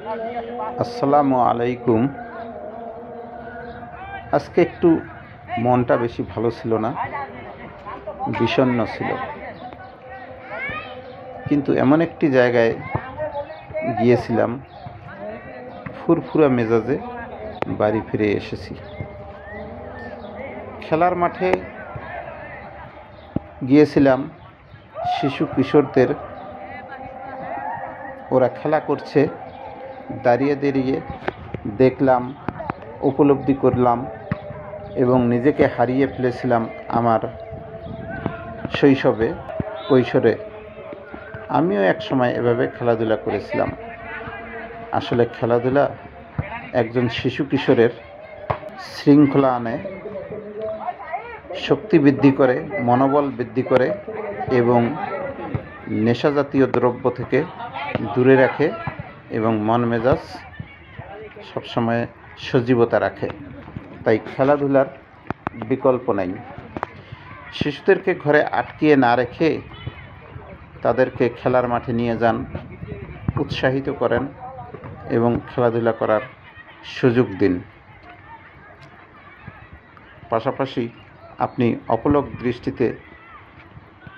আসসালামু আলাইকুম। আজকে একটু মনটা বেশি ভালো ছিল না, বিষণ্ণ ছিল। কিন্তু এমন একটি জায়গায় গিয়েছিলাম, ফুরফুরা মেজাজে বাড়ি ফিরে এসেছি। খেলার মাঠে গিয়েছিলাম, শিশু কিশোরদের ওরা খেলা করছে, দাঁড়িয়ে দাঁড়িয়ে দেখলাম, উপলব্ধি করলাম এবং নিজেকে হারিয়ে ফেলেছিলাম আমার শৈশবে, কৈশোরে। আমিও এক সময় এভাবে খেলাধুলা করেছিলাম। আসলে খেলাধুলা একজন শিশু কিশোরের শৃঙ্খলা আনে, শক্তি বৃদ্ধি করে, মনোবল বৃদ্ধি করে এবং নেশাজাতীয় দ্রব্য থেকে দূরে রাখে এবং মন মেজাজ সবসময় সজীবতা রাখে। তাই খেলাধুলার বিকল্প নাই। শিশুদেরকে ঘরে আটকিয়ে না রেখে তাদেরকে খেলার মাঠে নিয়ে যান, উৎসাহিত করেন এবং খেলাধুলা করার সুযোগ দিন। পাশাপাশি আপনি অপলক দৃষ্টিতে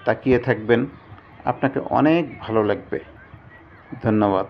তাকিয়ে থাকবেন, আপনাকে অনেক ভালো লাগবে। ধন্যবাদ।